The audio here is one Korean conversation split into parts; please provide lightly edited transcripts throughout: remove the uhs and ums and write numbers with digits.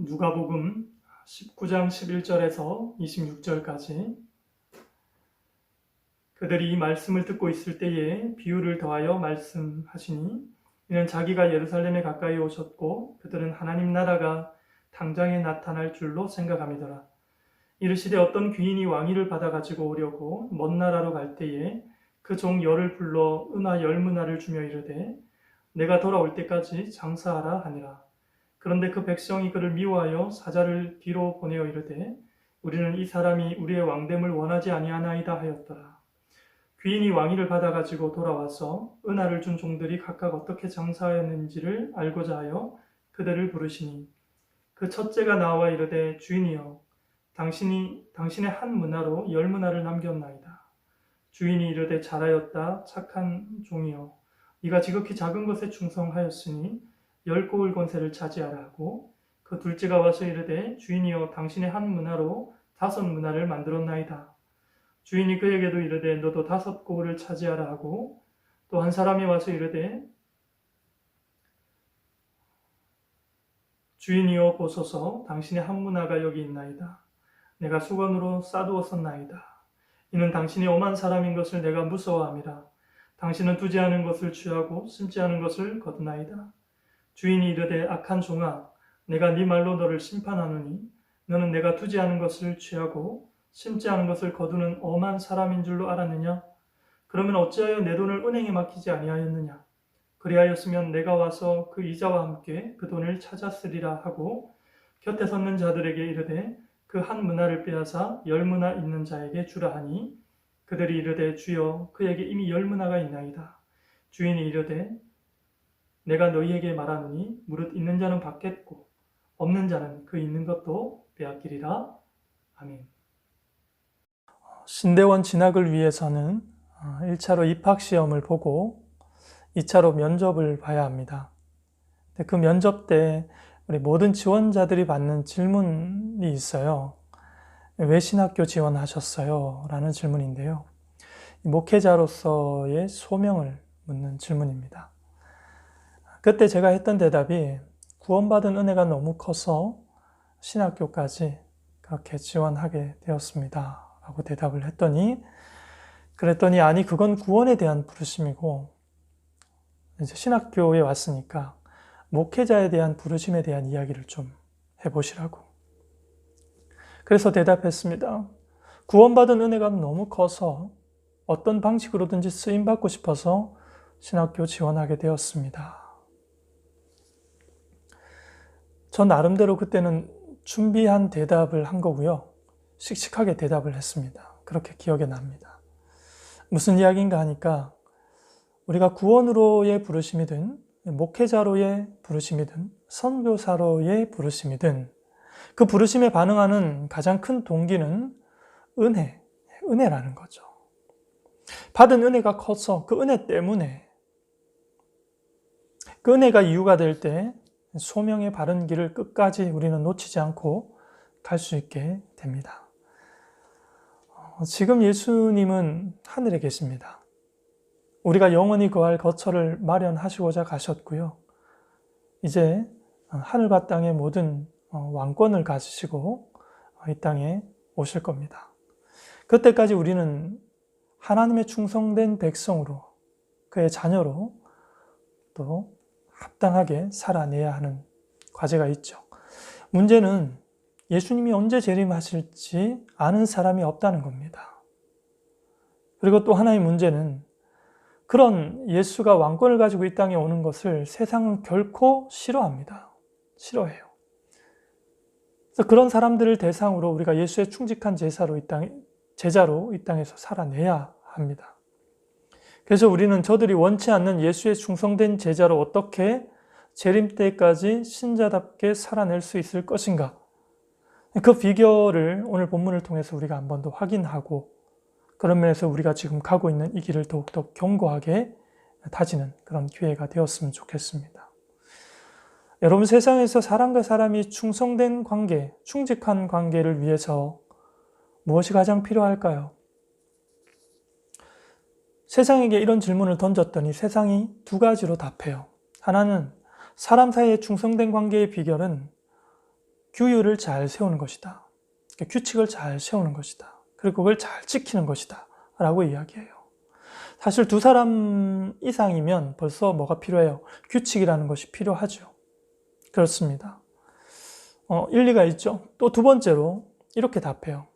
누가복음 19장 11절에서 26절까지 그들이 이 말씀을 듣고 있을 때에 비유를 더하여 말씀하시니 이는 자기가 예루살렘에 가까이 오셨고 그들은 하나님 나라가 당장에 나타날 줄로 생각함이더라. 이르시되 어떤 귀인이 왕위를 받아 가지고 오려고 먼 나라로 갈 때에 그 종 열을 불러 은화 10문화를 주며 이르되 내가 돌아올 때까지 장사하라 하니라. 그런데 그 백성이 그를 미워하여 사자를 뒤로 보내어 이르되 우리는 이 사람이 우리의 왕됨을 원하지 아니하나이다 하였더라. 귀인이 왕위를 받아가지고 돌아와서 은하를 준 종들이 각각 어떻게 장사하였는지를 알고자 하여 그들을 부르시니 그 첫째가 나와 이르되 주인이여 당신의 한 문화로 10문화를 남겼나이다. 주인이 이르되 잘하였다 착한 종이여 네가 지극히 작은 것에 충성하였으니 10고을 권세를 차지하라 하고 그 둘째가 와서 이르되 주인이여 당신의 한 문화로 5문화를 만들었나이다. 주인이 그에게도 이르되 너도 5고을을 차지하라 하고 또 한 사람이 와서 이르되 주인이여 보소서 당신의 한 문화가 여기 있나이다. 내가 수건으로 싸두었었나이다. 이는 당신이 엄한 사람인 것을 내가 무서워함이라. 당신은 두지 않은 것을 취하고 심지 않은 것을 거두나이다. 주인이 이르되 악한 종아 내가 네 말로 너를 심판하노니 너는 내가 두지 않은 것을 취하고 심지 않은 것을 거두는 엄한 사람인 줄로 알았느냐? 그러면 어찌하여 내 돈을 은행에 맡기지 아니하였느냐? 그리하였으면 내가 와서 그 이자와 함께 그 돈을 찾았으리라 하고 곁에 섰는 자들에게 이르되 그 한 문화를 빼앗아 10문화 있는 자에게 주라 하니 그들이 이르되 주여 그에게 이미 10문화가 있나이다. 주인이 이르되 내가 너희에게 말하노니 무릇 있는 자는 받겠고 없는 자는 그 있는 것도 빼앗기리라. 아멘. 신대원 진학을 위해서는 1차로 입학시험을 보고 2차로 면접을 봐야 합니다. 그 면접 때 우리 모든 지원자들이 받는 질문이 있어요. 왜 신학교 지원하셨어요? 라는 질문인데요. 목회자로서의 소명을 묻는 질문입니다. 그때 제가 했던 대답이 구원받은 은혜가 너무 커서 신학교까지 그렇게 지원하게 되었습니다. 라고 대답을 그랬더니 아니 그건 구원에 대한 부르심이고 이제 신학교에 왔으니까 목회자에 대한 부르심에 대한 이야기를 좀 해보시라고. 그래서 대답했습니다. 구원받은 은혜가 너무 커서 어떤 방식으로든지 쓰임받고 싶어서 신학교 지원하게 되었습니다. 전 나름대로 그때는 준비한 대답을 한 거고요. 씩씩하게 대답을 했습니다. 그렇게 기억에 납니다. 무슨 이야기인가 하니까 우리가 구원으로의 부르심이든 목회자로의 부르심이든 선교사로의 부르심이든 그 부르심에 반응하는 가장 큰 동기는 은혜라는 거죠. 받은 은혜가 커서 그 은혜 때문에 그 은혜가 이유가 될 때 소명의 바른 길을 끝까지 우리는 놓치지 않고 갈 수 있게 됩니다. 지금 예수님은 하늘에 계십니다. 우리가 영원히 거할 거처를 마련하시고자 가셨고요. 이제 하늘과 땅의 모든 왕권을 가지시고 이 땅에 오실 겁니다. 그때까지 우리는 하나님의 충성된 백성으로 그의 자녀로 또 합당하게 살아내야 하는 과제가 있죠. 문제는 예수님이 언제 재림하실지 아는 사람이 없다는 겁니다. 그리고 또 하나의 문제는 그런 예수가 왕권을 가지고 이 땅에 오는 것을 세상은 결코 싫어합니다. 싫어해요. 그래서 그런 사람들을 대상으로 우리가 예수의 충직한 제자로 이 땅에서 살아내야 합니다. 그래서 우리는 저들이 원치 않는 예수의 충성된 제자로 어떻게 재림 때까지 신자답게 살아낼 수 있을 것인가? 그 비결을 오늘 본문을 통해서 우리가 한 번 더 확인하고 그런 면에서 우리가 지금 가고 있는 이 길을 더욱더 견고하게 다지는 그런 기회가 되었으면 좋겠습니다. 여러분, 세상에서 사람과 사람이 충성된 관계, 충직한 관계를 위해서 무엇이 가장 필요할까요? 세상에게 이런 질문을 던졌더니 세상이 두 가지로 답해요. 하나는 사람 사이의 충성된 관계의 비결은 규율을 잘 세우는 것이다. 규칙을 잘 세우는 것이다. 그리고 그걸 잘 지키는 것이다. 라고 이야기해요. 사실 두 사람 이상이면 벌써 뭐가 필요해요? 규칙이라는 것이 필요하죠. 그렇습니다. 일리가 있죠. 또 두 번째로 이렇게 답해요.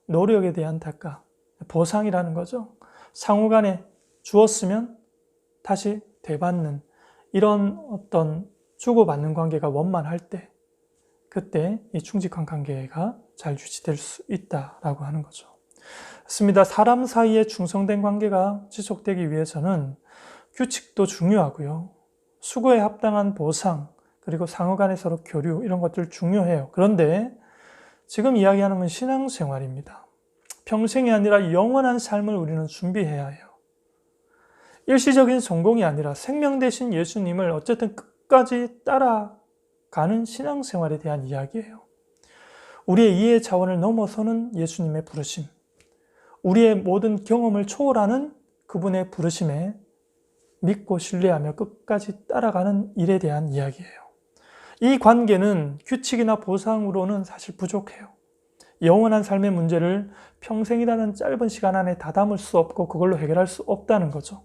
노력에 대한 대가, 보상이라는 거죠. 상호간에 주었으면 다시 되받는 이런 어떤 주고받는 관계가 원만할 때 그때 이 충직한 관계가 잘 유지될 수 있다라고 하는 거죠. 그렇습니다. 사람 사이의 충성된 관계가 지속되기 위해서는 규칙도 중요하고요. 수고에 합당한 보상, 그리고 상호 간의 서로 교류 이런 것들 중요해요. 그런데 지금 이야기하는 건 신앙생활입니다. 평생이 아니라 영원한 삶을 우리는 준비해야 해요. 일시적인 성공이 아니라 생명 되신 예수님을 어쨌든 끝까지 따라가는 신앙생활에 대한 이야기예요. 우리의 이해 차원을 넘어서는 예수님의 부르심, 우리의 모든 경험을 초월하는 그분의 부르심에 믿고 신뢰하며 끝까지 따라가는 일에 대한 이야기예요. 이 관계는 규칙이나 보상으로는 사실 부족해요. 영원한 삶의 문제를 평생이라는 짧은 시간 안에 다 담을 수 없고 그걸로 해결할 수 없다는 거죠.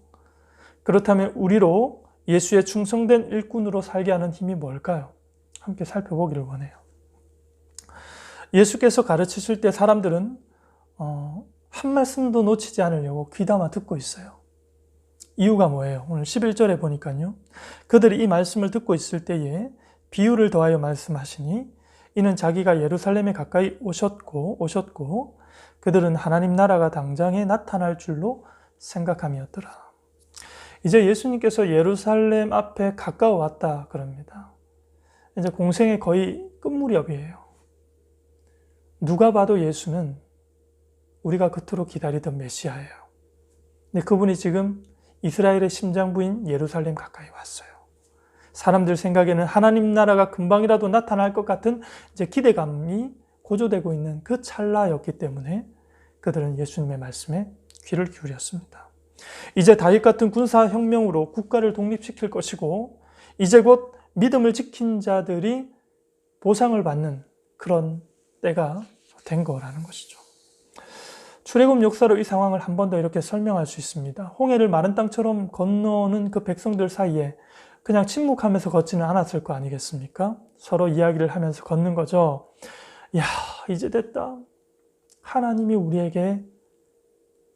그렇다면 우리로 예수의 충성된 일꾼으로 살게 하는 힘이 뭘까요? 함께 살펴보기를 원해요. 예수께서 가르치실 때 사람들은 한 말씀도 놓치지 않으려고 귀담아 듣고 있어요. 이유가 뭐예요? 오늘 11절에 보니까요. 그들이 이 말씀을 듣고 있을 때에 비유를 더하여 말씀하시니 이는 자기가 예루살렘에 가까이 오셨고 그들은 하나님 나라가 당장에 나타날 줄로 생각함이었더라. 이제 예수님께서 예루살렘 앞에 가까워 왔다 그럽니다. 이제 공생의 거의 끝무렵이에요. 누가 봐도 예수는 우리가 그토록 기다리던 메시아예요. 근데 그분이 지금 이스라엘의 심장부인 예루살렘 가까이 왔어요. 사람들 생각에는 하나님 나라가 금방이라도 나타날 것 같은 이제 기대감이 고조되고 있는 그 찰나였기 때문에 그들은 예수님의 말씀에 귀를 기울였습니다. 이제 다윗 같은 군사혁명으로 국가를 독립시킬 것이고 이제 곧 믿음을 지킨 자들이 보상을 받는 그런 때가 된 거라는 것이죠. 출애굽 역사로 이 상황을 한 번 더 이렇게 설명할 수 있습니다. 홍해를 마른 땅처럼 건너는 그 백성들 사이에 그냥 침묵하면서 걷지는 않았을 거 아니겠습니까? 서로 이야기를 하면서 걷는 거죠. 야, 이제 됐다. 하나님이 우리에게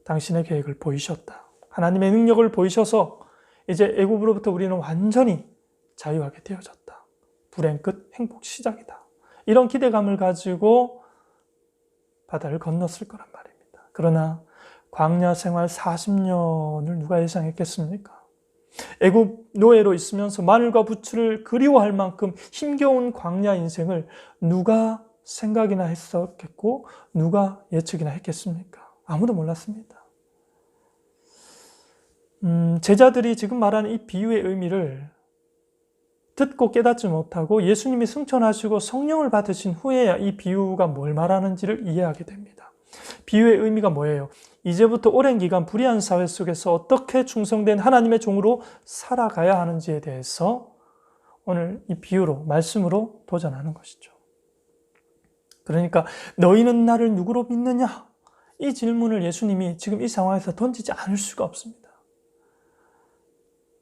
당신의 계획을 보이셨다. 하나님의 능력을 보이셔서 이제 애굽으로부터 우리는 완전히 자유하게 되어졌다. 불행 끝 행복 시작이다. 이런 기대감을 가지고 바다를 건넜을 거란 말입니다. 그러나 광야 생활 40년을 누가 예상했겠습니까? 애굽 노예로 있으면서 마늘과 부추를 그리워할 만큼 힘겨운 광야 인생을 누가 생각이나 했었겠고 누가 예측이나 했겠습니까? 아무도 몰랐습니다. 제자들이 지금 말하는 이 비유의 의미를 듣고 깨닫지 못하고 예수님이 승천하시고 성령을 받으신 후에야 이 비유가 뭘 말하는지를 이해하게 됩니다. 비유의 의미가 뭐예요? 이제부터 오랜 기간 불의한 사회 속에서 어떻게 충성된 하나님의 종으로 살아가야 하는지에 대해서 오늘 이 비유로, 말씀으로 도전하는 것이죠. 그러니까 너희는 나를 누구로 믿느냐? 이 질문을 예수님이 지금 이 상황에서 던지지 않을 수가 없습니다.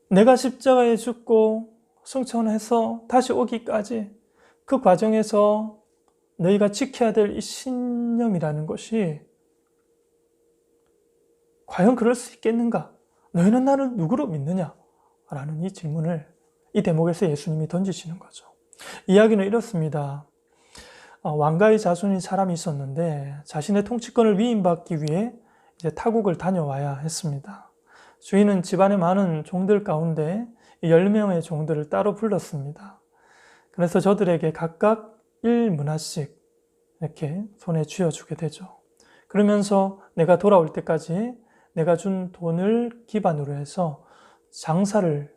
내가 십자가에 죽고 승천해서 다시 오기까지 그 과정에서 너희가 지켜야 될 이 신념이라는 것이 과연 그럴 수 있겠는가? 너희는 나를 누구로 믿느냐? 라는 이 질문을 이 대목에서 예수님이 던지시는 거죠. 이야기는 이렇습니다. 왕가의 자손인 사람이 있었는데 자신의 통치권을 위임받기 위해 이제 타국을 다녀와야 했습니다. 주인은 집안의 많은 종들 가운데 10명의 종들을 따로 불렀습니다. 그래서 저들에게 각각 1문화씩 이렇게 손에 쥐어주게 되죠. 그러면서 내가 돌아올 때까지 내가 준 돈을 기반으로 해서 장사를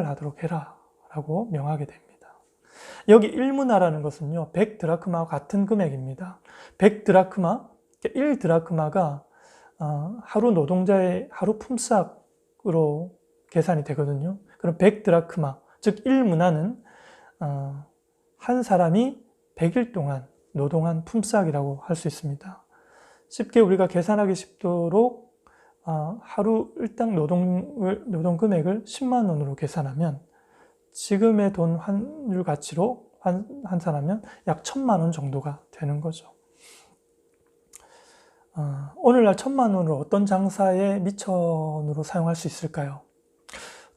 하도록 해라 라고 명하게 됩니다. 여기 1문화라는 것은요 100드라크마와 같은 금액입니다. 100드라크마, 1드라크마가 하루 노동자의 하루 품삯으로 계산이 되거든요. 그럼 100드라크마, 즉 1문화는 한 사람이 100일 동안 노동한 품삯이라고 할 수 있습니다. 쉽게 우리가 계산하기 쉽도록 하루 일당 노동 금액을 10만 원으로 계산하면 지금의 돈 환율 가치로 환산하면 약 1,000만 원 정도가 되는 거죠. 오늘날 1,000만 원을 어떤 장사에 미천으로 사용할 수 있을까요?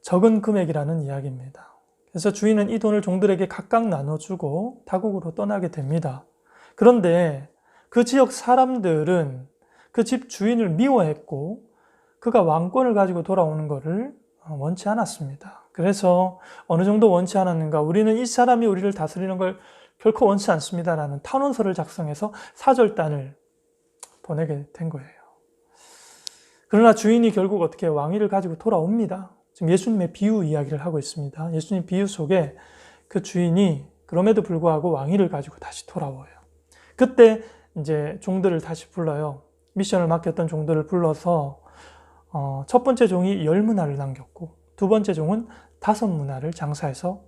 적은 금액이라는 이야기입니다. 그래서 주인은 이 돈을 종들에게 각각 나눠주고 타국으로 떠나게 됩니다. 그런데 그 지역 사람들은 그 집 주인을 미워했고 그가 왕권을 가지고 돌아오는 것을 원치 않았습니다. 그래서 어느 정도 원치 않았는가, 우리는 이 사람이 우리를 다스리는 걸 결코 원치 않습니다라는 탄원서를 작성해서 사절단을 보내게 된 거예요. 그러나 주인이 결국 어떻게 왕위를 가지고 돌아옵니다. 지금 예수님의 비유 이야기를 하고 있습니다. 예수님 비유 속에 그 주인이 그럼에도 불구하고 왕위를 가지고 다시 돌아와요. 그때 이제 종들을 다시 불러요. 미션을 맡겼던 종들을 불러서 첫 번째 종이 10문화를 남겼고 두 번째 종은 5문화를 장사해서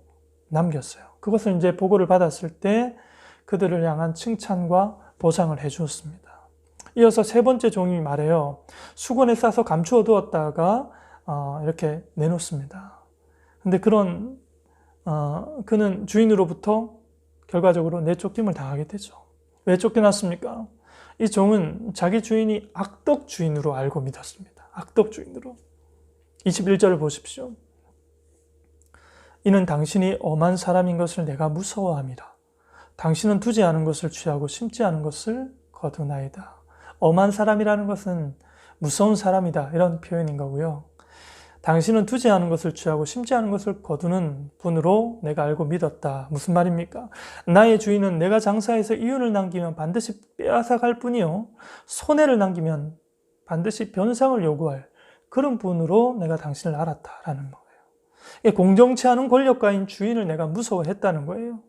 남겼어요. 그것을 이제 보고를 받았을 때 그들을 향한 칭찬과 보상을 해주었습니다. 이어서 세 번째 종이 말해요. 수건에 싸서 감추어 두었다가 이렇게 내놓습니다. 근데 그는 주인으로부터 결과적으로 내쫓김을 당하게 되죠. 왜 쫓겨났습니까? 이 종은 자기 주인이 악덕 주인으로 알고 믿었습니다. 악덕 주인으로. 21절을 보십시오. 이는 당신이 엄한 사람인 것을 내가 무서워함이라. 당신은 두지 않은 것을 취하고 심지 않은 것을 거두나이다. 엄한 사람이라는 것은 무서운 사람이다, 이런 표현인 거고요. 당신은 두지 않은 것을 취하고 심지 않은 것을 거두는 분으로 내가 알고 믿었다. 무슨 말입니까? 나의 주인은 내가 장사해서 이윤을 남기면 반드시 빼앗아갈 뿐이요, 손해를 남기면 반드시 변상을 요구할 그런 분으로 내가 당신을 알았다라는 거예요. 공정치 않은 권력가인 주인을 내가 무서워했다는 거예요.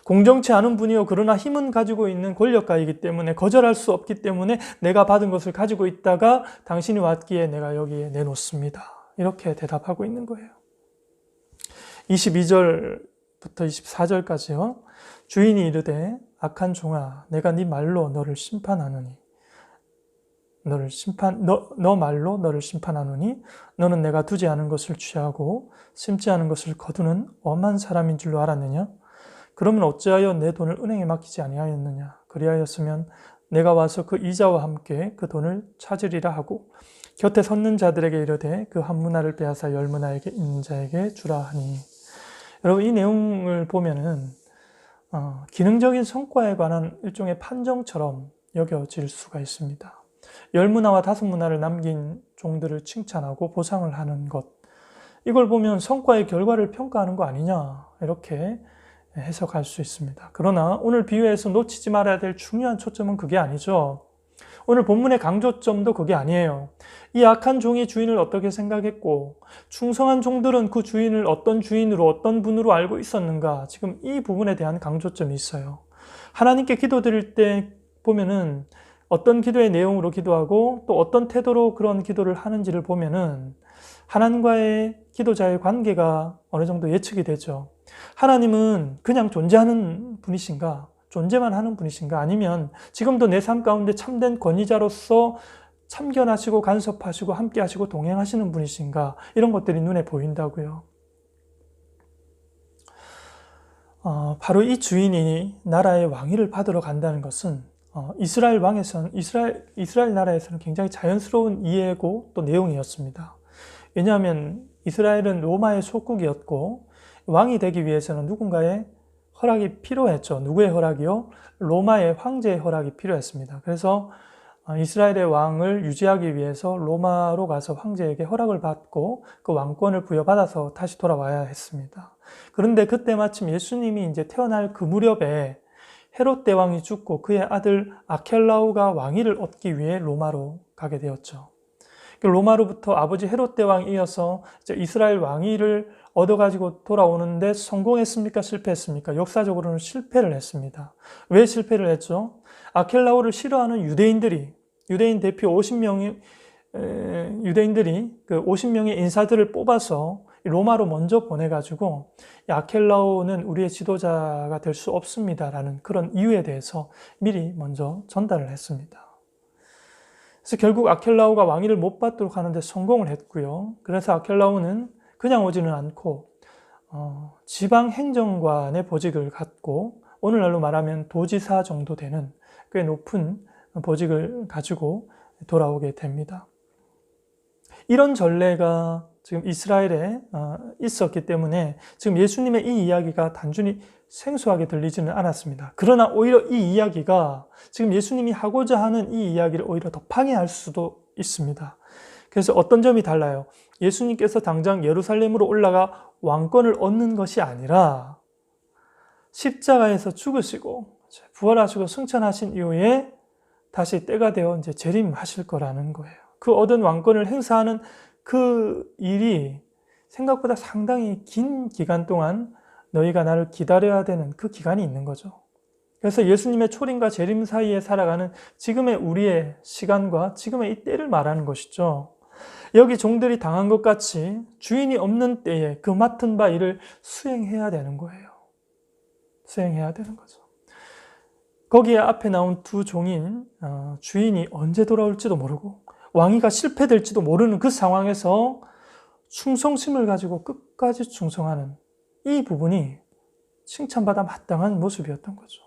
공정치 않은 분이요, 그러나 힘은 가지고 있는 권력가이기 때문에 거절할 수 없기 때문에 내가 받은 것을 가지고 있다가 당신이 왔기에 내가 여기에 내놓습니다. 이렇게 대답하고 있는 거예요. 22절부터 24절까지요. 주인이 이르되 악한 종아, 내가 네 말로 너를 심판하노니 너 말로 너를 심판하노니 너는 내가 두지 않은 것을 취하고 심지 않은 것을 거두는 엄한 사람인 줄로 알았느냐? 그러면 어찌하여 내 돈을 은행에 맡기지 아니하였느냐? 그리하였으면 내가 와서 그 이자와 함께 그 돈을 찾으리라 하고 곁에 섰는 자들에게 이르되 그 한 문화를 빼앗아 10문화에게 있는 자에게 주라 하니. 여러분, 이 내용을 보면은 기능적인 성과에 관한 일종의 판정처럼 여겨질 수가 있습니다. 10문화와 5문화를 남긴 종들을 칭찬하고 보상을 하는 것, 이걸 보면 성과의 결과를 평가하는 거 아니냐, 이렇게 해석할 수 있습니다. 그러나 오늘 비유에서 놓치지 말아야 될 중요한 초점은 그게 아니죠. 오늘 본문의 강조점도 그게 아니에요. 이 악한 종이 주인을 어떻게 생각했고 충성한 종들은 그 주인을 어떤 주인으로, 어떤 분으로 알고 있었는가, 지금 이 부분에 대한 강조점이 있어요. 하나님께 기도드릴 때 보면은 어떤 기도의 내용으로 기도하고 또 어떤 태도로 그런 기도를 하는지를 보면은 하나님과의 기도자의 관계가 어느 정도 예측이 되죠. 하나님은 그냥 존재하는 분이신가, 존재만 하는 분이신가, 아니면 지금도 내 삶 가운데 참된 권위자로서 참견하시고 간섭하시고 함께하시고 동행하시는 분이신가, 이런 것들이 눈에 보인다고요. 바로 이 주인이 나라의 왕위를 받으러 간다는 것은 이스라엘 나라에서는 굉장히 자연스러운 이해고 또 내용이었습니다. 왜냐하면 이스라엘은 로마의 속국이었고 왕이 되기 위해서는 누군가의 허락이 필요했죠. 누구의 허락이요? 로마의 황제의 허락이 필요했습니다. 그래서 이스라엘의 왕을 유지하기 위해서 로마로 가서 황제에게 허락을 받고 그 왕권을 부여받아서 다시 돌아와야 했습니다. 그런데 그때 마침 예수님이 이제 태어날 그 무렵에 헤롯 대왕이 죽고 그의 아들 아켈라오가 왕위를 얻기 위해 로마로 가게 되었죠. 로마로부터 아버지 헤롯 대왕에 이어서 이스라엘 왕위를 얻어가지고 돌아오는데 성공했습니까? 실패했습니까? 역사적으로는 실패를 했습니다. 왜 실패를 했죠? 아켈라오를 싫어하는 유대인 대표 50명이, 유대인들이 그 50명의 인사들을 뽑아서 로마로 먼저 보내가지고 아켈라오는 우리의 지도자가 될 수 없습니다라는 그런 이유에 대해서 미리 먼저 전달을 했습니다. 그래서 결국 아켈라오가 왕위를 못 받도록 하는데 성공을 했고요. 그래서 아켈라오는 그냥 오지는 않고 지방 행정관의 보직을 갖고 오늘날로 말하면 도지사 정도 되는 꽤 높은 보직을 가지고 돌아오게 됩니다. 이런 전례가 지금 이스라엘에 있었기 때문에 지금 예수님의 이 이야기가 단순히 생소하게 들리지는 않았습니다. 그러나 오히려 이 이야기가 지금 예수님이 하고자 하는 이 이야기를 오히려 더 방해할 수도 있습니다. 그래서 어떤 점이 달라요? 예수님께서 당장 예루살렘으로 올라가 왕권을 얻는 것이 아니라 십자가에서 죽으시고 부활하시고 승천하신 이후에 다시 때가 되어 이제 재림하실 거라는 거예요. 그 얻은 왕권을 행사하는 그 일이 생각보다 상당히 긴 기간 동안 너희가 나를 기다려야 되는 그 기간이 있는 거죠. 그래서 예수님의 초림과 재림 사이에 살아가는 지금의 우리의 시간과 지금의 이 때를 말하는 것이죠. 여기 종들이 당한 것 같이 주인이 없는 때에 그 맡은 바 일을 수행해야 되는 거예요. 수행해야 되는 거죠. 거기에 앞에 나온 두 종인 주인이 언제 돌아올지도 모르고 왕위가 실패될지도 모르는 그 상황에서 충성심을 가지고 끝까지 충성하는 이 부분이 칭찬받아 마땅한 모습이었던 거죠.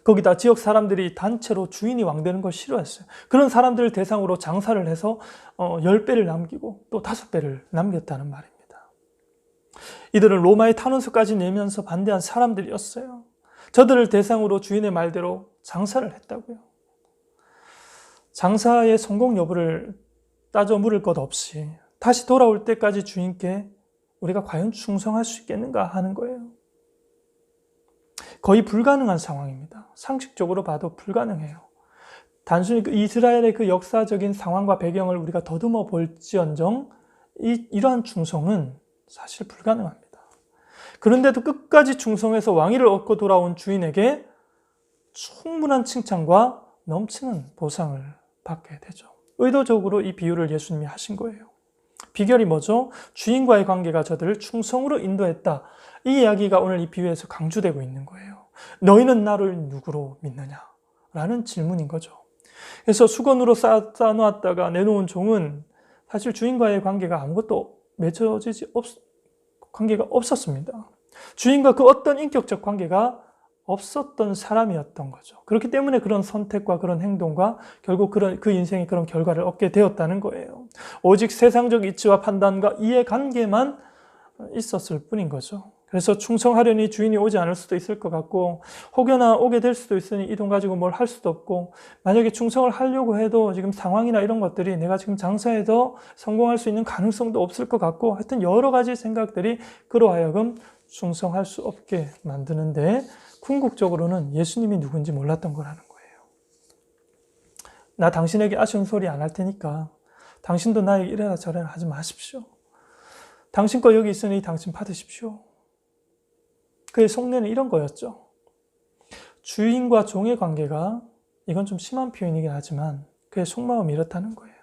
거기다 지역 사람들이 단체로 주인이 왕되는 걸 싫어했어요. 그런 사람들을 대상으로 장사를 해서 10배를 남기고 또 5배를 남겼다는 말입니다. 이들은 로마의 탄원서까지 내면서 반대한 사람들이었어요. 저들을 대상으로 주인의 말대로 장사를 했다고요. 장사의 성공 여부를 따져 물을 것 없이 다시 돌아올 때까지 주인께 우리가 과연 충성할 수 있겠는가 하는 거예요. 거의 불가능한 상황입니다. 상식적으로 봐도 불가능해요. 단순히 이스라엘의 그 역사적인 상황과 배경을 우리가 더듬어 볼지언정 이러한 충성은 사실 불가능합니다. 그런데도 끝까지 충성해서 왕위를 얻고 돌아온 주인에게 충분한 칭찬과 넘치는 보상을 받게 되죠. 의도적으로 이 비유를 예수님이 하신 거예요. 비결이 뭐죠? 주인과의 관계가 저들을 충성으로 인도했다. 이 이야기가 오늘 이 비유에서 강조되고 있는 거예요. 너희는 나를 누구로 믿느냐? 라는 질문인 거죠. 그래서 수건으로 쌓아놓았다가 내놓은 종은 사실 주인과의 관계가 아무것도 관계가 없었습니다. 주인과 그 어떤 인격적 관계가 없었던 사람이었던 거죠. 그렇기 때문에 그런 선택과 그런 행동과 결국 그 인생의 그런 결과를 얻게 되었다는 거예요. 오직 세상적 이치와 판단과 이해관계만 있었을 뿐인 거죠. 그래서 충성하려니 주인이 오지 않을 수도 있을 것 같고 혹여나 오게 될 수도 있으니 이 돈 가지고 뭘 할 수도 없고 만약에 충성을 하려고 해도 지금 상황이나 이런 것들이 내가 지금 장사에서 성공할 수 있는 가능성도 없을 것 같고 하여튼 여러 가지 생각들이 그로 하여금 충성할 수 없게 만드는데 궁극적으로는 예수님이 누군지 몰랐던 거라는 거예요. 나 당신에게 아쉬운 소리 안 할 테니까 당신도 나에게 이래라 저래라 하지 마십시오. 당신 거 여기 있으니 당신 받으십시오. 그의 속내는 이런 거였죠. 주인과 종의 관계가 이건 좀 심한 표현이긴 하지만 그의 속마음이 이렇다는 거예요.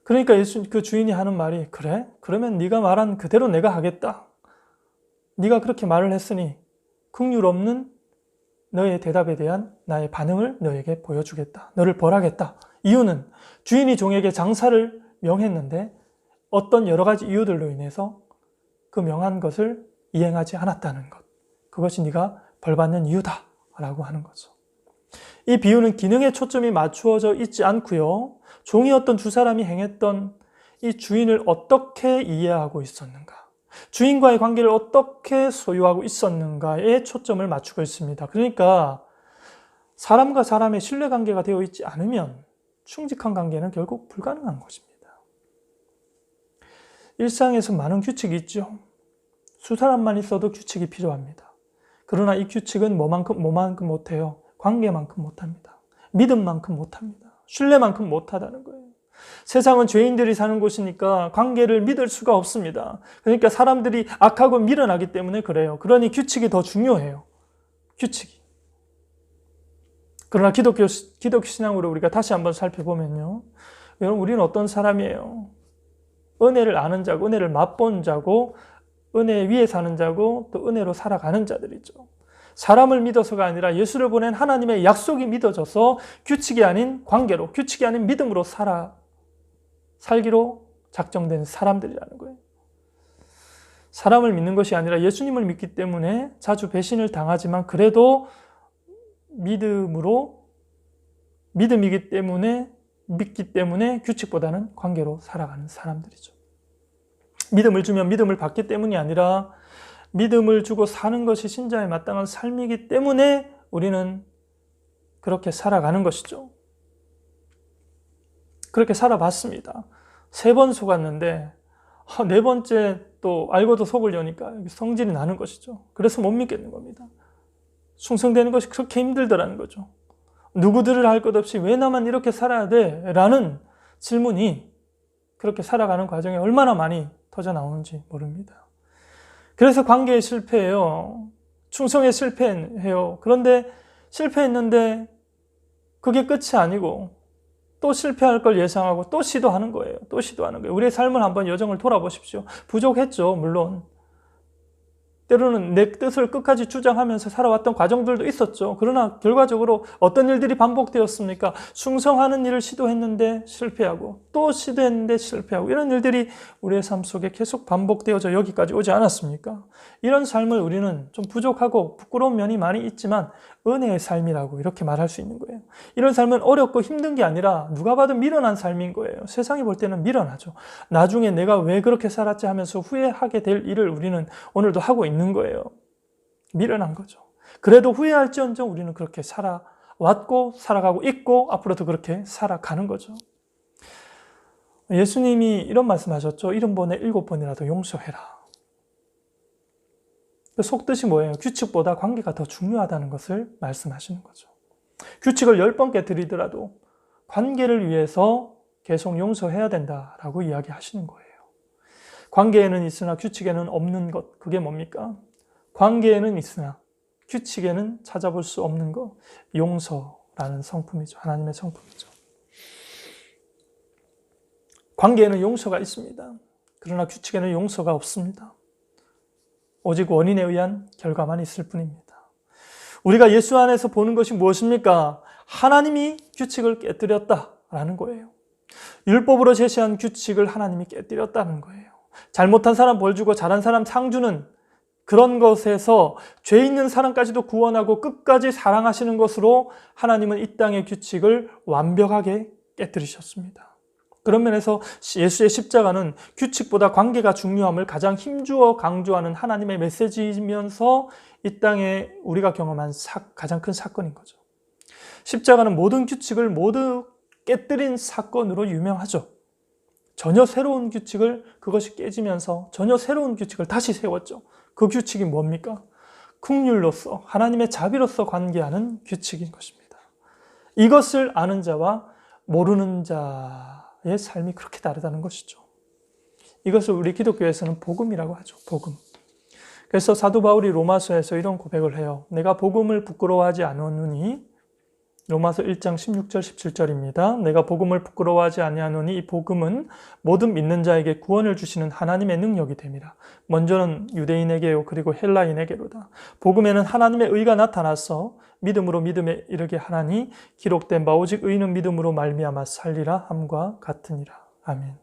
그러니까 그 주인이 하는 말이 그래? 그러면 네가 말한 그대로 내가 하겠다. 네가 그렇게 말을 했으니 긍휼 없는 너의 대답에 대한 나의 반응을 너에게 보여주겠다. 너를 벌하겠다. 이유는 주인이 종에게 장사를 명했는데 어떤 여러 가지 이유들로 인해서 그 명한 것을 이행하지 않았다는 것. 그것이 네가 벌받는 이유다 라고 하는 거죠. 이 비유는 기능에 초점이 맞추어져 있지 않고요. 종이었던 두 사람이 행했던 이 주인을 어떻게 이해하고 있었는가, 주인과의 관계를 어떻게 소유하고 있었는가에 초점을 맞추고 있습니다. 그러니까 사람과 사람의 신뢰관계가 되어 있지 않으면 충직한 관계는 결국 불가능한 것입니다. 일상에서 많은 규칙이 있죠. 수사람만 있어도 규칙이 필요합니다. 그러나 이 규칙은 뭐만큼 못해요? 관계만큼 못합니다. 믿음만큼 못합니다. 신뢰만큼 못하다는 거예요. 세상은 죄인들이 사는 곳이니까 관계를 믿을 수가 없습니다. 그러니까 사람들이 악하고 미련하기 때문에 그래요. 그러니 규칙이 더 중요해요. 규칙이. 그러나 기독교 신앙으로 우리가 다시 한번 살펴보면요. 여러분, 우리는 어떤 사람이에요? 은혜를 아는 자고 은혜를 맛본 자고 은혜 위에 사는 자고 또 은혜로 살아가는 자들이죠. 사람을 믿어서가 아니라 예수를 보낸 하나님의 약속이 믿어져서 규칙이 아닌 관계로, 규칙이 아닌 믿음으로 살기로 작정된 사람들이라는 거예요. 사람을 믿는 것이 아니라 예수님을 믿기 때문에 자주 배신을 당하지만 그래도 믿기 때문에 규칙보다는 관계로 살아가는 사람들이죠. 믿음을 주면 믿음을 받기 때문이 아니라 믿음을 주고 사는 것이 신자에 마땅한 삶이기 때문에 우리는 그렇게 살아가는 것이죠. 그렇게 살아봤습니다. 3번 속았는데 4번째 또 알고도 속으려니까 성질이 나는 것이죠. 그래서 못 믿겠는 겁니다. 충성되는 것이 그렇게 힘들더라는 거죠. 누구들을 할 것 없이 왜 나만 이렇게 살아야 돼? 라는 질문이 그렇게 살아가는 과정에 얼마나 많이 터져 나오는지 모릅니다. 그래서 관계에 실패해요. 충성에 실패해요. 그런데 실패했는데 그게 끝이 아니고 또 실패할 걸 예상하고 또 시도하는 거예요. 또 시도하는 거예요. 우리의 삶을 한번 여정을 돌아보십시오. 부족했죠, 물론. 때로는 내 뜻을 끝까지 주장하면서 살아왔던 과정들도 있었죠. 그러나 결과적으로 어떤 일들이 반복되었습니까? 충성하는 일을 시도했는데 실패하고 또 시도했는데 실패하고 이런 일들이 우리의 삶 속에 계속 반복되어져 여기까지 오지 않았습니까? 이런 삶을 우리는 좀 부족하고 부끄러운 면이 많이 있지만 은혜의 삶이라고 이렇게 말할 수 있는 거예요. 이런 삶은 어렵고 힘든 게 아니라 누가 봐도 미련한 삶인 거예요. 세상이 볼 때는 미련하죠. 나중에 내가 왜 그렇게 살았지 하면서 후회하게 될 일을 우리는 오늘도 하고 있는 거예요. 미련한 거죠. 그래도 후회할지언정 우리는 그렇게 살아왔고 살아가고 있고 앞으로도 그렇게 살아가는 거죠. 예수님이 이런 말씀하셨죠. 70번에 7번이라도 용서해라. 속뜻이 뭐예요? 규칙보다 관계가 더 중요하다는 것을 말씀하시는 거죠. 규칙을 10번 깨뜨리더라도 관계를 위해서 계속 용서해야 된다라고 이야기하시는 거예요. 관계에는 있으나 규칙에는 없는 것, 그게 뭡니까? 관계에는 있으나 규칙에는 찾아볼 수 없는 것, 용서라는 성품이죠. 하나님의 성품이죠. 관계에는 용서가 있습니다. 그러나 규칙에는 용서가 없습니다. 오직 원인에 의한 결과만 있을 뿐입니다. 우리가 예수 안에서 보는 것이 무엇입니까? 하나님이 규칙을 깨뜨렸다라는 거예요. 율법으로 제시한 규칙을 하나님이 깨뜨렸다는 거예요. 잘못한 사람 벌 주고 잘한 사람 상 주는 그런 것에서 죄 있는 사람까지도 구원하고 끝까지 사랑하시는 것으로 하나님은 이 땅의 규칙을 완벽하게 깨뜨리셨습니다. 그런 면에서 예수의 십자가는 규칙보다 관계가 중요함을 가장 힘주어 강조하는 하나님의 메시지이면서 이 땅에 우리가 경험한 가장 큰 사건인 거죠. 십자가는 모든 규칙을 모두 깨뜨린 사건으로 유명하죠. 전혀 새로운 규칙을 그것이 깨지면서 전혀 새로운 규칙을 다시 세웠죠. 그 규칙이 뭡니까? 긍휼로서 하나님의 자비로서 관계하는 규칙인 것입니다. 이것을 아는 자와 모르는 자의 삶이 그렇게 다르다는 것이죠. 이것을 우리 기독교에서는 복음이라고 하죠. 복음. 그래서 사도 바울이 로마서에서 이런 고백을 해요. 내가 복음을 부끄러워하지 않으노니, 로마서 1장 16절 17절입니다. 내가 복음을 부끄러워하지 아니하노니 이 복음은 모든 믿는 자에게 구원을 주시는 하나님의 능력이 됨이라. 먼저는 유대인에게요 그리고 헬라인에게로다. 복음에는 하나님의 의가 나타나서 믿음으로 믿음에 이르게 하나니 기록된 바 오직 의인은 믿음으로 말미암아 살리라 함과 같으니라. 아멘.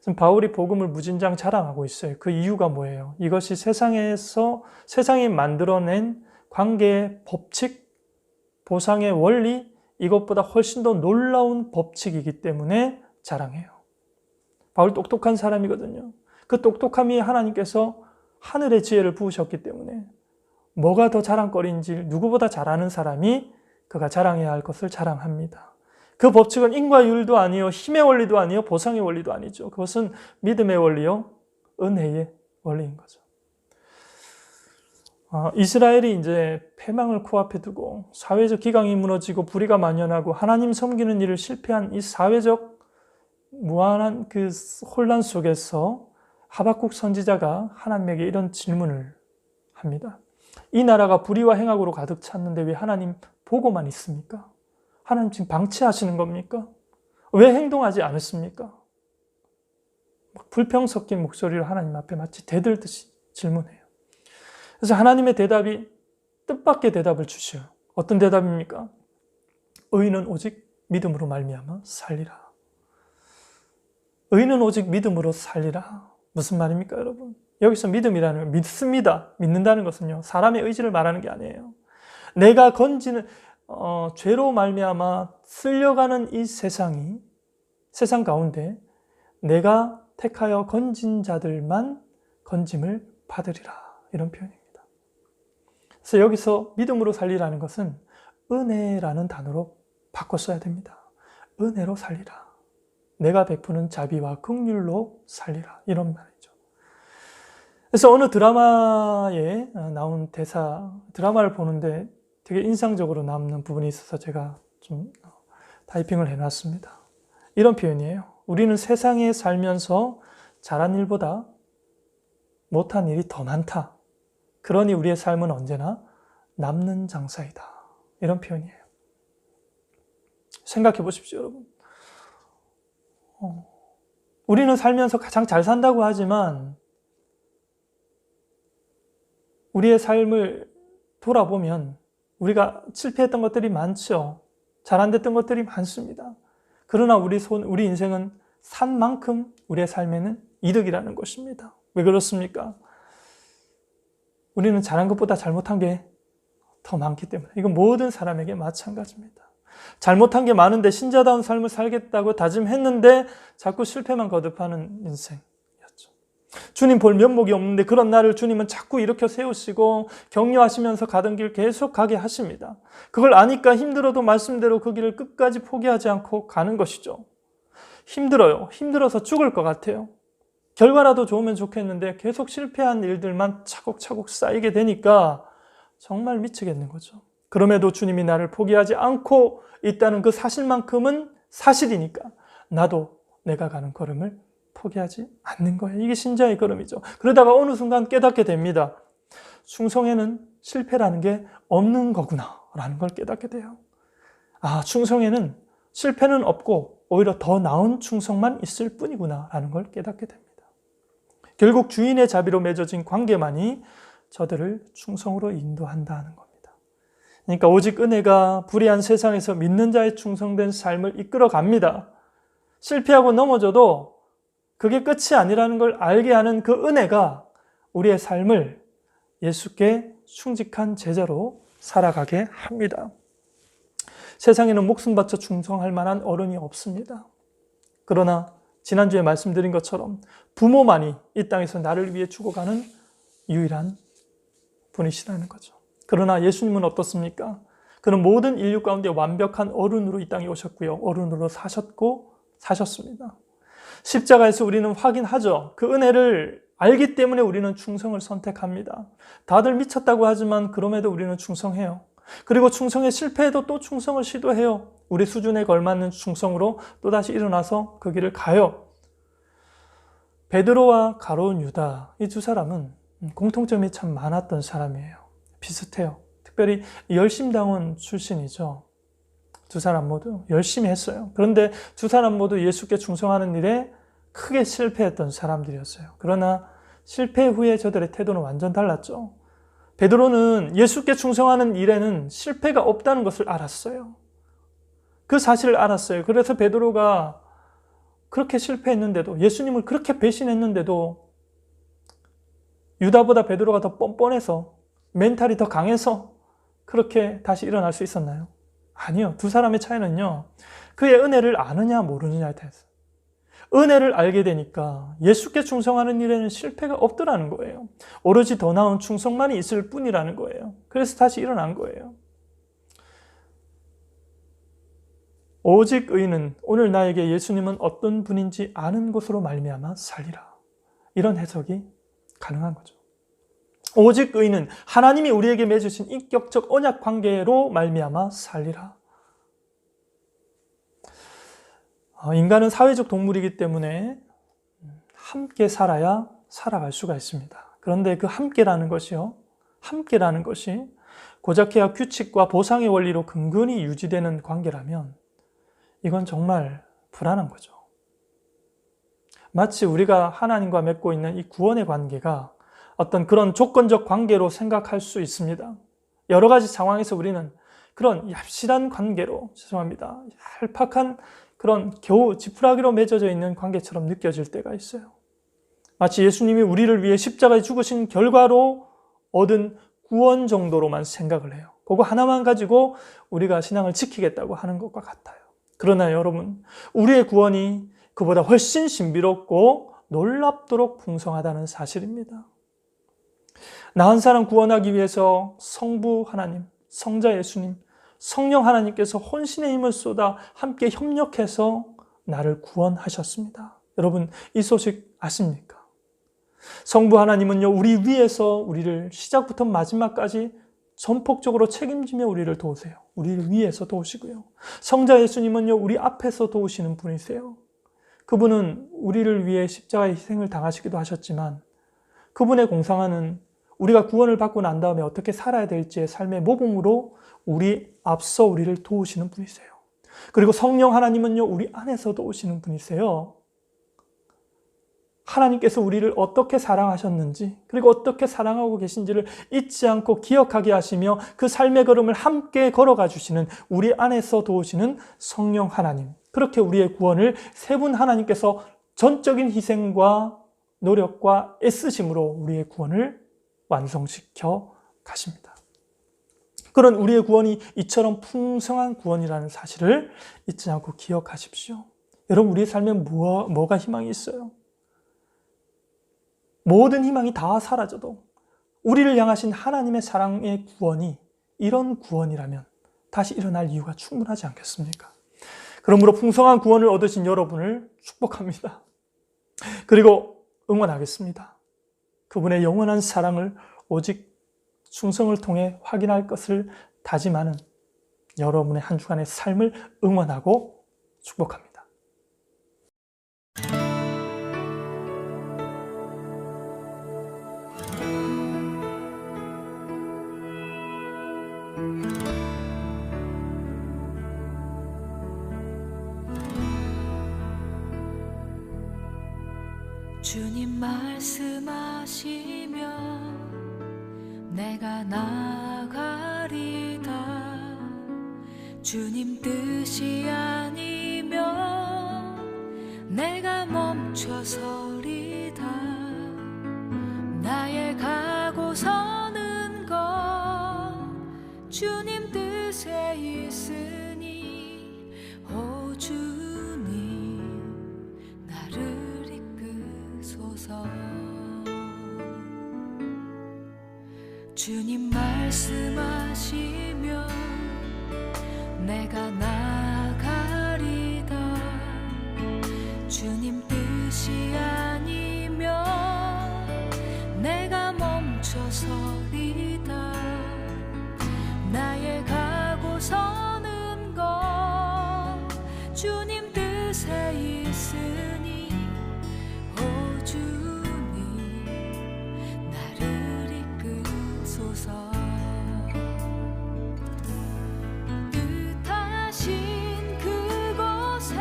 지금 바울이 복음을 무진장 자랑하고 있어요. 그 이유가 뭐예요? 이것이 세상이 만들어낸 관계의 법칙, 보상의 원리, 이것보다 훨씬 더 놀라운 법칙이기 때문에 자랑해요. 바울 똑똑한 사람이거든요. 그 똑똑함이 하나님께서 하늘의 지혜를 부으셨기 때문에 뭐가 더 자랑거리인지 누구보다 잘 아는 사람이 그가 자랑해야 할 것을 자랑합니다. 그 법칙은 인과율도 아니요, 힘의 원리도 아니요, 보상의 원리도 아니죠. 그것은 믿음의 원리요, 은혜의 원리인 거죠. 이스라엘이 이제 패망을 코앞에 두고 사회적 기강이 무너지고 불의가 만연하고 하나님 섬기는 일을 실패한 이 사회적 무한한 그 혼란 속에서 하박국 선지자가 하나님에게 이런 질문을 합니다. 이 나라가 불의와 행악으로 가득 찼는데 왜 하나님 보고만 있습니까? 하나님 지금 방치하시는 겁니까? 왜 행동하지 않으십니까? 불평 섞인 목소리로 하나님 앞에 마치 대들듯이 질문해요. 그래서 하나님의 대답이 뜻밖의 대답을 주셔요. 어떤 대답입니까? 의인은 오직 믿음으로 말미암아 살리라. 의인은 오직 믿음으로 살리라. 무슨 말입니까, 여러분? 여기서 믿음이라는 건 믿습니다. 믿는다는 것은요, 사람의 의지를 말하는 게 아니에요. 내가 건지는 죄로 말미암아 쓸려가는 이 세상 가운데 내가 택하여 건진 자들만 건짐을 받으리라. 이런 표현입니다. 그래서 여기서 믿음으로 살리라는 것은 은혜라는 단어로 바꿔 써야 됩니다. 은혜로 살리라. 내가 베푸는 자비와 긍휼로 살리라. 이런 말이죠. 그래서 어느 드라마에 나온 드라마를 보는데 되게 인상적으로 남는 부분이 있어서 제가 좀 타이핑을 해놨습니다. 이런 표현이에요. 우리는 세상에 살면서 잘한 일보다 못한 일이 더 많다. 그러니 우리의 삶은 언제나 남는 장사이다. 이런 표현이에요. 생각해 보십시오, 여러분. 우리는 살면서 가장 잘 산다고 하지만 우리의 삶을 돌아보면 우리가 실패했던 것들이 많죠. 잘 안 됐던 것들이 많습니다. 그러나 우리 인생은 산 만큼 우리의 삶에는 이득이라는 것입니다. 왜 그렇습니까? 우리는 잘한 것보다 잘못한 게 더 많기 때문에. 이건 모든 사람에게 마찬가지입니다. 잘못한 게 많은데 신자다운 삶을 살겠다고 다짐했는데 자꾸 실패만 거듭하는 인생이었죠. 주님 볼 면목이 없는데 그런 나를 주님은 자꾸 일으켜 세우시고 격려하시면서 가던 길 계속 가게 하십니다. 그걸 아니까 힘들어도 말씀대로 그 길을 끝까지 포기하지 않고 가는 것이죠. 힘들어요. 힘들어서 죽을 것 같아요. 결과라도 좋으면 좋겠는데 계속 실패한 일들만 차곡차곡 쌓이게 되니까 정말 미치겠는 거죠. 그럼에도 주님이 나를 포기하지 않고 있다는 그 사실만큼은 사실이니까 나도 내가 가는 걸음을 포기하지 않는 거예요. 이게 신자의 걸음이죠. 그러다가 어느 순간 깨닫게 됩니다. 충성에는 실패라는 게 없는 거구나 라는 걸 깨닫게 돼요. 아, 충성에는 실패는 없고 오히려 더 나은 충성만 있을 뿐이구나 라는 걸 깨닫게 됩니다. 결국 주인의 자비로 맺어진 관계만이 저들을 충성으로 인도한다는 겁니다. 그러니까 오직 은혜가 불의한 세상에서 믿는 자의 충성된 삶을 이끌어 갑니다. 실패하고 넘어져도 그게 끝이 아니라는 걸 알게 하는 그 은혜가 우리의 삶을 예수께 충직한 제자로 살아가게 합니다. 세상에는 목숨 바쳐 충성할 만한 어른이 없습니다. 그러나 지난주에 말씀드린 것처럼 부모만이 이 땅에서 나를 위해 죽어가는 유일한 분이시라는 거죠. 그러나 예수님은 어떻습니까? 그는 모든 인류 가운데 완벽한 어른으로 이 땅에 오셨고요. 어른으로 사셨습니다. 십자가에서 우리는 확인하죠. 그 은혜를 알기 때문에 우리는 충성을 선택합니다. 다들 미쳤다고 하지만 그럼에도 우리는 충성해요. 그리고 충성에 실패해도 또 충성을 시도해요. 우리 수준에 걸맞는 충성으로 또다시 일어나서 그 길을 가요. 베드로와 가룟 유다, 이 두 사람은 공통점이 참 많았던 사람이에요. 비슷해요. 특별히 열심당원 출신이죠. 두 사람 모두 열심히 했어요. 그런데 두 사람 모두 예수께 충성하는 일에 크게 실패했던 사람들이었어요. 그러나 실패 후에 저들의 태도는 완전 달랐죠. 베드로는 예수께 충성하는 일에는 실패가 없다는 것을 알았어요. 그 사실을 알았어요. 그래서 베드로가 그렇게 실패했는데도, 예수님을 그렇게 배신했는데도 유다보다 베드로가 더 뻔뻔해서, 멘탈이 더 강해서 그렇게 다시 일어날 수 있었나요? 아니요. 두 사람의 차이는요, 그의 은혜를 아느냐 모르느냐에 대해서. 은혜를 알게 되니까 예수께 충성하는 일에는 실패가 없더라는 거예요. 오로지 더 나은 충성만이 있을 뿐이라는 거예요. 그래서 다시 일어난 거예요. 오직 의인은 오늘 나에게 예수님은 어떤 분인지 아는 것으로 말미암아 살리라. 이런 해석이 가능한 거죠. 오직 의인은 하나님이 우리에게 맺으신 인격적 언약 관계로 말미암아 살리라. 인간은 사회적 동물이기 때문에 함께 살아야 살아갈 수가 있습니다. 그런데 그 함께라는 것이 고작해야 규칙과 보상의 원리로 근근히 유지되는 관계라면 이건 정말 불안한 거죠. 마치 우리가 하나님과 맺고 있는 이 구원의 관계가 어떤 그런 조건적 관계로 생각할 수 있습니다. 여러 가지 상황에서 우리는 그런 얍실한 관계로, 죄송합니다, 얄팍한 그런 겨우 지푸라기로 맺어져 있는 관계처럼 느껴질 때가 있어요. 마치 예수님이 우리를 위해 십자가에 죽으신 결과로 얻은 구원 정도로만 생각을 해요. 그거 하나만 가지고 우리가 신앙을 지키겠다고 하는 것과 같아요. 그러나 여러분, 우리의 구원이 그보다 훨씬 신비롭고 놀랍도록 풍성하다는 사실입니다. 나 한 사람 구원하기 위해서 성부 하나님, 성자 예수님, 성령 하나님께서 혼신의 힘을 쏟아 함께 협력해서 나를 구원하셨습니다. 여러분, 이 소식 아십니까? 성부 하나님은요, 우리 위에서 우리를 시작부터 마지막까지 전폭적으로 책임지며 우리를 도우세요. 우리를 위에서 도우시고요. 성자 예수님은요, 우리 앞에서 도우시는 분이세요. 그분은 우리를 위해 십자가의 희생을 당하시기도 하셨지만 그분의 공상하는 우리가 구원을 받고 난 다음에 어떻게 살아야 될지의 삶의 모범으로 우리 앞서 우리를 도우시는 분이세요. 그리고 성령 하나님은요, 우리 안에서 도우시는 분이세요. 하나님께서 우리를 어떻게 사랑하셨는지, 그리고 어떻게 사랑하고 계신지를 잊지 않고 기억하게 하시며 그 삶의 걸음을 함께 걸어가 주시는 우리 안에서 도우시는 성령 하나님. 그렇게 우리의 구원을 세 분 하나님께서 전적인 희생과 노력과 애쓰심으로 우리의 구원을 완성시켜 가십니다. 그런 우리의 구원이 이처럼 풍성한 구원이라는 사실을 잊지 않고 기억하십시오. 여러분, 우리의 삶에 뭐가 희망이 있어요? 모든 희망이 다 사라져도 우리를 향하신 하나님의 사랑의 구원이 이런 구원이라면 다시 일어날 이유가 충분하지 않겠습니까? 그러므로 풍성한 구원을 얻으신 여러분을 축복합니다. 그리고 응원하겠습니다. 그분의 영원한 사랑을 오직 충성을 통해 확인할 것을 다짐하는 여러분의 한 주간의 삶을 응원하고 축복합니다. 주님 말씀하시면 내가 나가리다. 주님 뜻이 아니면 내가 멈춰서리다. 나의 가고 서는 것 주님 뜻에 있으니 오 주님 나를 주님 말씀하시면 내가 나가리다. 주님 뜻이 아니면 내가 멈춰서리다. 나의 가고 서는 것 주님 뜻에 있으니 오 주님 나를 이끄소서. 뜻하신 그곳에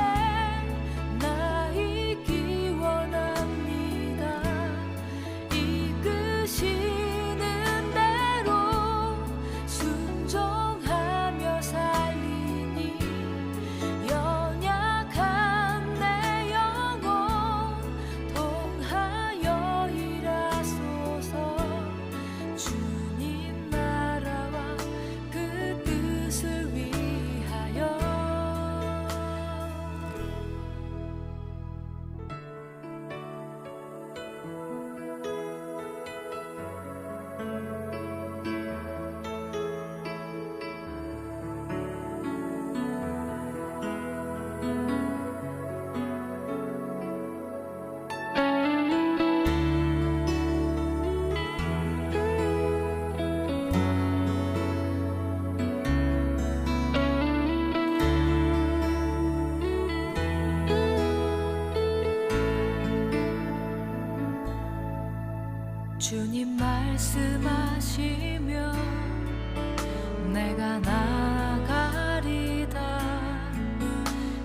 나 있기 원합니다. 이끄시는 대로 순종하며 살리니 연약한 내 영혼 통하여 일하소서. 주님 나라와 그 뜻을 위하여. 주님 말씀하시면 내가 나가리다.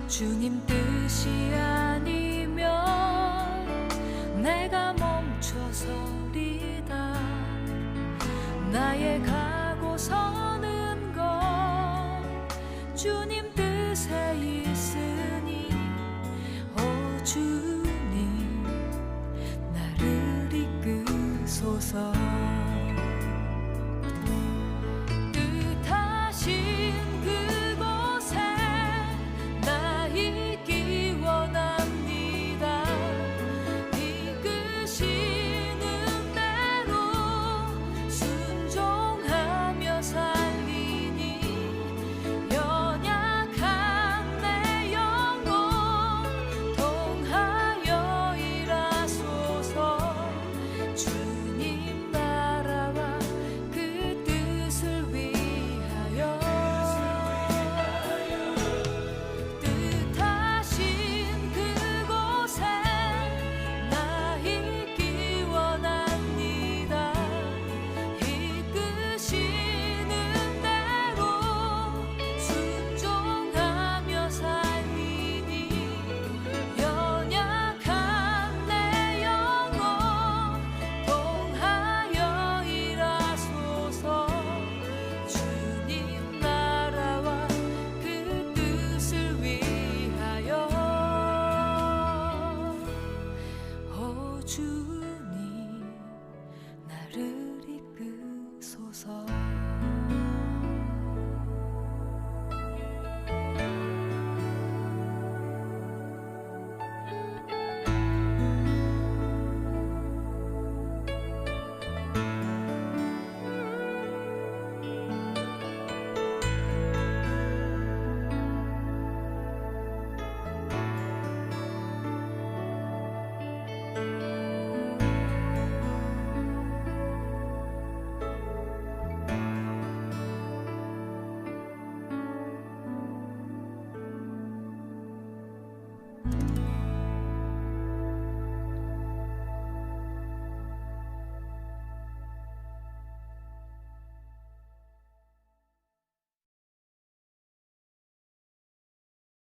주님 뜻이 아니면 내가 멈춰서리다. 나의 가고 서는 것 주님 뜻에 있으니 오 주님 나를 이끄소서.